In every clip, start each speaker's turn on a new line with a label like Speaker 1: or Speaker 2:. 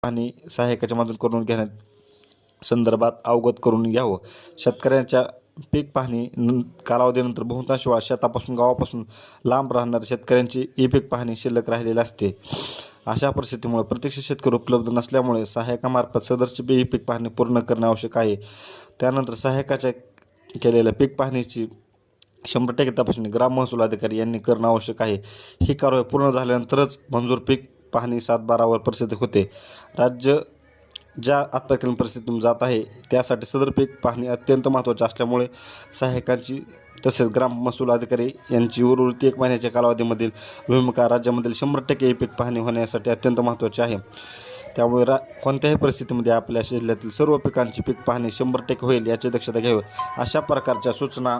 Speaker 1: पाहणी सहाय्यकाच्या मदत करून घेण्यात संदर्भात अवगत करून घ्यावं. शेतकऱ्यांच्या पीक पाहणी कालावधीनंतर बहुतांश वेळा शेतापासून गावापासून लांब राहणाऱ्या शेतकऱ्यांची ई पीक पाहणी शिल्लक राहिलेली असते. अशा परिस्थितीमुळे प्रत्यक्ष शेतकरी उपलब्ध नसल्यामुळे सहाय्यकामार्फत सदरची ई पीक पाहणी पूर्ण करणे आवश्यक आहे. त्यानंतर सहाय्यकाच्या केलेल्या पीक पाहणीची 100% तपासणी ग्राम महसूल अधिकारी यांनी करणं आवश्यक आहे. ही कारवाई पूर्ण झाल्यानंतरच मंजूर पीक पाहणी 7/12 वर प्रसिद्ध होते. राज्य ज्या आपत्कालीन परिस्थितीतून जात आहे त्यासाठी सदर पीक पाहणी अत्यंत महत्त्वाची असल्यामुळे सहाय्यकांची तसेच ग्राम महसूल अधिकारी यांची उर्वरित 1 महिन्याच्या कालावधीमधील भूमिका राज्यामधील 100% ई पीक पाहणी होण्यासाठी अत्यंत महत्त्वाची आहे. त्यामुळे कोणत्याही परिस्थितीमध्ये आपल्या जिल्ह्यातील सर्व पिकांची पीक पाहणी 100% होईल याची दक्षता घ्यावी. अशा प्रकारच्या सूचना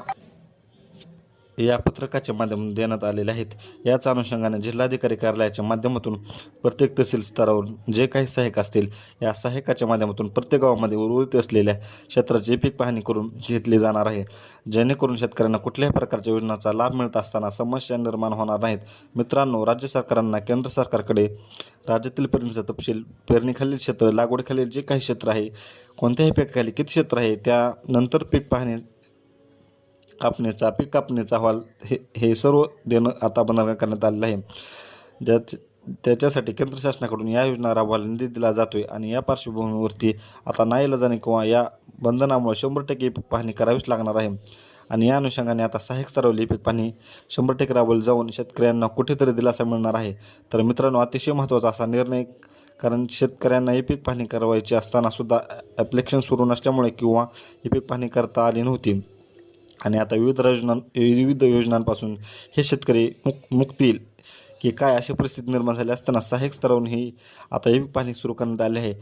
Speaker 1: या पत्रकाच्या माध्यमातून देण्यात आलेल्या आहेत. याच अनुषंगाने जिल्हाधिकारी कार्यालयाच्या माध्यमातून प्रत्येक तहसील स्तरावरून जे काही सहाय्यक असतील या सहाय्यकाच्या माध्यमातून प्रत्येक गावामध्ये उर्वरित असलेल्या क्षेत्राची पीक पाहणी करून घेतली जाणार आहे, जेणेकरून शेतकऱ्यांना कुठल्याही प्रकारच्या योजनांचा लाभ मिळत असताना समस्या निर्माण होणार नाहीत. मित्रांनो, राज्य सरकारांना केंद्र सरकारकडे राज्यातील पेरणीचा तपशील, पेरणीखालील क्षेत्र, लागवडीखालील जे काही क्षेत्र आहे, कोणत्याही पिकाखाली किती क्षेत्र आहे, त्यानंतर पीक पाहणी पीक कापणीचा अहवाल हे सर्व देणं आता बंद करण्यात आलेलं आहे. त्याच्यासाठी केंद्र शासनाकडून या योजना राबवायला निधी दिला जातो आहे आणि या पार्श्वभूमीवरती आता नाईलाजाने किंवा या बंधनामुळे 100% पीक पाहणी करावीच लागणार आहे. आणि या अनुषंगाने आता सहाय्यक स्तरावरील पीक पाहणी 100% राबवली जाऊन शेतकऱ्यांना कुठेतरी दिलासा मिळणार आहे. तर मित्रांनो, अतिशय महत्त्वाचा असा निर्णय, कारण शेतकऱ्यांना ही पीक पाहणी करावायची असताना सुद्धा ॲप्लिकेशन सुरू नसल्यामुळे किंवा ही पीक पाहणी करता आली नव्हती आणि आता विविध योजनांपासून हे शेतकरी मुक्तील की काय अशी परिस्थिती निर्माण झाली असताना सहाय्यक स्तरावरून ही आता ही पाहणी सुरू करण्यात आली आहे.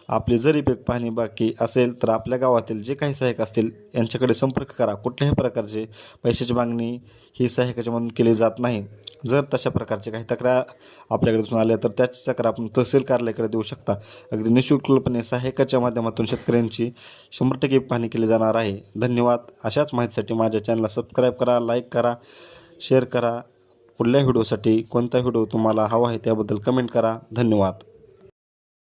Speaker 1: आपली जरी पीक पाहणी बाकी असेल तर आपल्या गावातील जे काही सहाय्यक असतील यांच्याकडे संपर्क करा. कुठल्याही प्रकारचे पैशाची मागणी ही सहाय्यकाच्या मधून केली जात नाही. जर तशा प्रकारचे काही तक्रार आपल्याकडे दिसून आल्या तर त्याची तक्रार आपण तहसील कार्यालयाकडे देऊ शकता. अगदी निःशुल्कपणे सहाय्यकाच्या माध्यमातून शेतकऱ्यांची 100% पाहणी केली जाणार आहे. धन्यवाद. अशाच माहितीसाठी माझ्या चॅनलला सबस्क्राईब करा, लाईक करा, शेअर करा. पुढल्या व्हिडिओसाठी कोणता व्हिडिओ तुम्हाला हवा आहे त्याबद्दल कमेंट करा. धन्यवाद.